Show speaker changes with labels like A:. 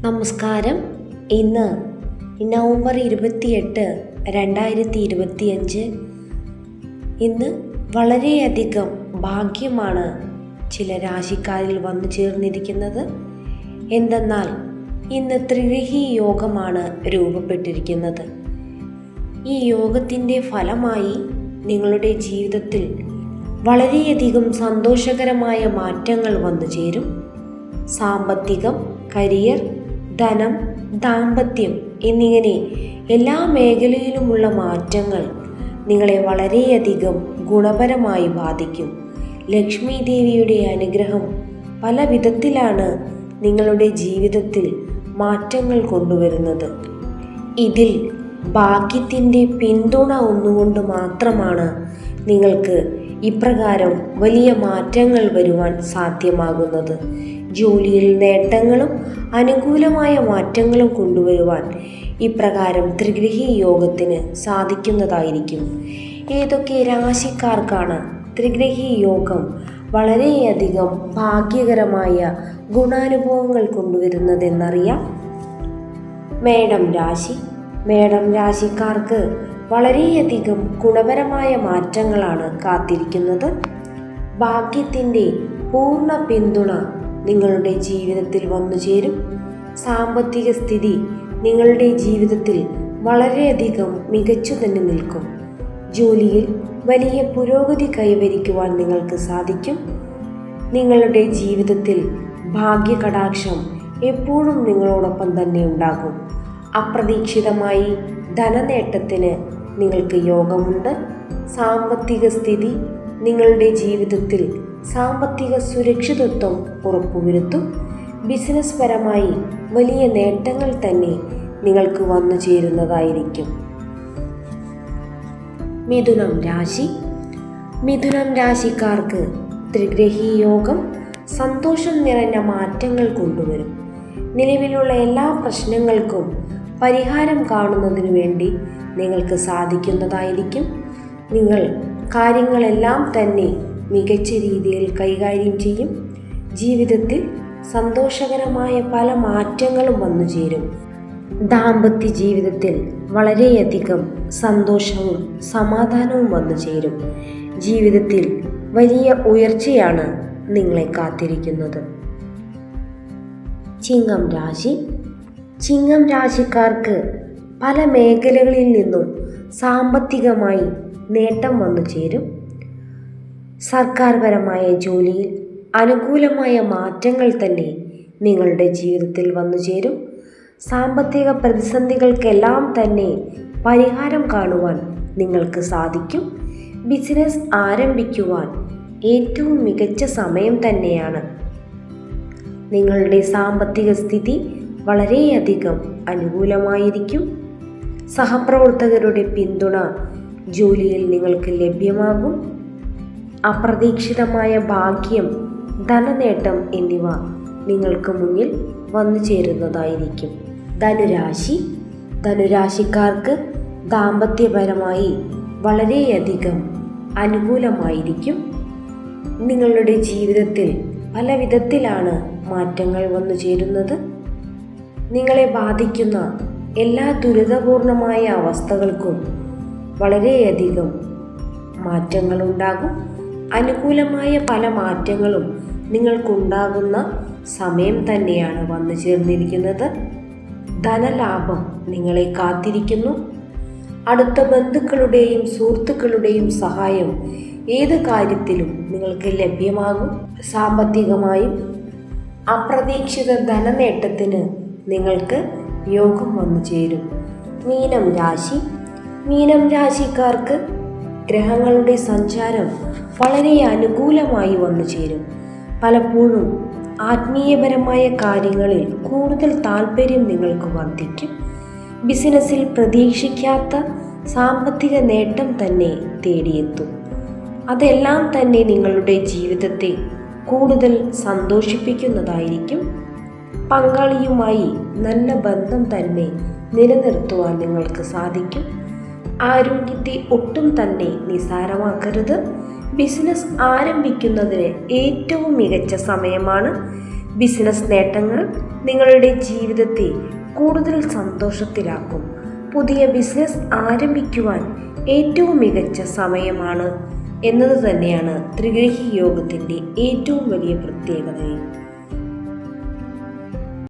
A: നമസ്കാരം. ഇന്ന് നവംബർ 28, 2025. ഇന്ന് വളരെയധികം ഭാഗ്യമാണ് ചില രാശിക്കാരിൽ വന്നു ചേർന്നിരിക്കുന്നത്. എന്തെന്നാൽ ഇന്ന് ത്രിഗ്രഹി യോഗമാണ് രൂപപ്പെട്ടിരിക്കുന്നത്. ഈ യോഗത്തിൻ്റെ ഫലമായി നിങ്ങളുടെ ജീവിതത്തിൽ വളരെയധികം സന്തോഷകരമായ മാറ്റങ്ങൾ വന്നു ചേരും. സാമ്പത്തികം, കരിയർ, ധനം, ദാമ്പത്യം എന്നിങ്ങനെ എല്ലാ മേഖലയിലുമുള്ള മാറ്റങ്ങൾ നിങ്ങളെ വളരെയധികം ഗുണപരമായി ബാധിക്കും. ലക്ഷ്മി ദേവിയുടെ അനുഗ്രഹം പല വിധത്തിലാണ് നിങ്ങളുടെ ജീവിതത്തിൽ മാറ്റങ്ങൾ കൊണ്ടുവരുന്നത്. ഇതിൽ ഭാഗ്യത്തിൻ്റെ പിന്തുണ ഒന്നുകൊണ്ട് മാത്രമാണ് നിങ്ങൾക്ക് ഇപ്രകാരം വലിയ മാറ്റങ്ങൾ വരുവാൻ സാധ്യമാകുന്നത്. ജോലിയിൽ നേട്ടങ്ങളും അനുകൂലമായ മാറ്റങ്ങളും കൊണ്ടുവരുവാൻ ഇപ്രകാരം ത്രിഗ്രഹി യോഗത്തിന് സാധിക്കുന്നതായിരിക്കും. ഏതൊക്കെ രാശിക്കാർക്കാണ് ത്രിഗ്രഹി യോഗം വളരെയധികം ഭാഗ്യകരമായ ഗുണാനുഭവങ്ങൾ കൊണ്ടുവരുന്നതെന്നറിയാം. മേടം രാശി. മേടം രാശിക്കാർക്ക് വളരെയധികം ഗുണപരമായ മാറ്റങ്ങളാണ് കാത്തിരിക്കുന്നത്. ഭാഗ്യത്തിൻ്റെ പൂർണ്ണ പിന്തുണ നിങ്ങളുടെ ജീവിതത്തിൽ വന്നു ചേരും. സാമ്പത്തിക സ്ഥിതി നിങ്ങളുടെ ജീവിതത്തിൽ വളരെയധികം മികച്ചു തന്നെ നിൽക്കും. ജോലിയിൽ വലിയ പുരോഗതി കൈവരിക്കുവാൻ നിങ്ങൾക്ക് സാധിക്കും. നിങ്ങളുടെ ജീവിതത്തിൽ ഭാഗ്യകടാക്ഷം എപ്പോഴും നിങ്ങളോടൊപ്പം തന്നെ ഉണ്ടാകും. അപ്രതീക്ഷിതമായി ധനനേട്ടത്തിന് നിങ്ങൾക്ക് യോഗമുണ്ട്. സാമ്പത്തിക സ്ഥിതി നിങ്ങളുടെ ജീവിതത്തിൽ സാമ്പത്തിക സുരക്ഷിതത്വം ഉറപ്പുവരുത്തും. ബിസിനസ് പരമായി വലിയ നേട്ടങ്ങൾ തന്നെ നിങ്ങൾക്ക് വന്നു ചേരുന്നതായിരിക്കും. മിഥുനം രാശി. മിഥുനം രാശിക്കാർക്ക് ത്രിഗ്രഹി യോഗം സന്തോഷം നിറഞ്ഞ മാറ്റങ്ങൾ കൊണ്ടുവരും. നിലവിലുള്ള എല്ലാ പ്രശ്നങ്ങൾക്കും പരിഹാരം കാണുന്നതിനു വേണ്ടി നിങ്ങൾക്ക് സാധിക്കുന്നതായിരിക്കും. നിങ്ങൾ കാര്യങ്ങളെല്ലാം തന്നെ മികച്ച രീതിയിൽ കൈകാര്യം ചെയ്യും. ജീവിതത്തിൽ സന്തോഷകരമായ പല മാറ്റങ്ങളും വന്നു ചേരും. ദാമ്പത്യ ജീവിതത്തിൽ വളരെയധികം സന്തോഷവും സമാധാനവും വന്നു ചേരും. ജീവിതത്തിൽ വലിയ ഉയർച്ചയാണ് നിങ്ങളെ കാത്തിരിക്കുന്നത്. ചിങ്ങം രാശി. ചിങ്ങം രാശിക്കാർക്ക് പല മേഖലകളിൽ നിന്നും സാമ്പത്തികമായി നേട്ടം വന്നു ചേരും. സർക്കാർപരമായ ജോലിയിൽ അനുകൂലമായ മാറ്റങ്ങൾ തന്നെ നിങ്ങളുടെ ജീവിതത്തിൽ വന്നു ചേരും. സാമ്പത്തിക പ്രതിസന്ധികൾക്കെല്ലാം തന്നെ പരിഹാരം കാണുവാൻ നിങ്ങൾക്ക് സാധിക്കും. ബിസിനസ് ആരംഭിക്കുവാൻ ഏറ്റവും മികച്ച സമയം തന്നെയാണ്. നിങ്ങളുടെ സാമ്പത്തിക സ്ഥിതി വളരെയധികം അനുകൂലമായിരിക്കും. സഹപ്രവർത്തകരുടെ പിന്തുണ ജോലിയിൽ നിങ്ങൾക്ക് ലഭ്യമാകും. അപ്രതീക്ഷിതമായ ഭാഗ്യം, ധനനേട്ടം എന്നിവ നിങ്ങൾക്ക് മുന്നിൽ വന്നു ചേരുന്നതായിരിക്കും. ധനുരാശി. ധനുരാശിക്കാർക്ക് ദാമ്പത്യപരമായി വളരെയധികം അനുകൂലമായിരിക്കും. നിങ്ങളുടെ ജീവിതത്തിൽ പല വിധത്തിലാണ് മാറ്റങ്ങൾ വന്നു ചേരുന്നത്. നിങ്ങളെ ബാധിക്കുന്ന എല്ലാ ദുരിതപൂർണമായ അവസ്ഥകൾക്കും വളരെയധികം മാറ്റങ്ങളുണ്ടാകും. അനുകൂലമായ പല മാറ്റങ്ങളും നിങ്ങൾക്കുണ്ടാകുന്ന സമയം തന്നെയാണ് വന്നു ചേർന്നിരിക്കുന്നത്. ധനലാഭം നിങ്ങളെ കാത്തിരിക്കുന്നു. അടുത്ത ബന്ധുക്കളുടെയും സുഹൃത്തുക്കളുടെയും സഹായം ഏത് കാര്യത്തിലും നിങ്ങൾക്ക് ലഭ്യമാകും. സാമ്പത്തികമായും അപ്രതീക്ഷിത ധനനേട്ടത്തിന് നിങ്ങൾക്ക് യോഗം വന്നു ചേരും. മീനം രാശി. മീനം രാശിക്കാർക്ക് ഗ്രഹങ്ങളുടെ സഞ്ചാരം വളരെ അനുകൂലമായി വന്നു ചേരും. പലപ്പോഴും ആത്മീയപരമായ കാര്യങ്ങളിൽ കൂടുതൽ താല്പര്യം നിങ്ങൾക്ക് വർദ്ധിക്കും. ബിസിനസ്സിൽ പ്രതീക്ഷിക്കാത്ത സാമ്പത്തിക നേട്ടം തന്നെ തേടിയെത്തും. അതെല്ലാം തന്നെ നിങ്ങളുടെ ജീവിതത്തെ കൂടുതൽ സന്തോഷിപ്പിക്കുന്നതായിരിക്കും. പങ്കാളിയുമായി നല്ല ബന്ധം തന്നെ നിലനിർത്തുവാൻ നിങ്ങൾക്ക് സാധിക്കും. ആരോഗ്യത്തെ ഒട്ടും തന്നെ നിസ്സാരമാക്കരുത്. ബിസിനസ് ആരംഭിക്കുന്നതിന് ഏറ്റവും മികച്ച സമയമാണ്. ബിസിനസ് നേട്ടങ്ങൾ നിങ്ങളുടെ ജീവിതത്തെ കൂടുതൽ സന്തോഷത്തിലാക്കും. പുതിയ ബിസിനസ് ആരംഭിക്കുവാൻ ഏറ്റവും മികച്ച സമയമാണ് എന്നത് തന്നെയാണ് ത്രിഗ്രഹി യോഗത്തിൻ്റെ ഏറ്റവും വലിയ പ്രത്യേകതയും.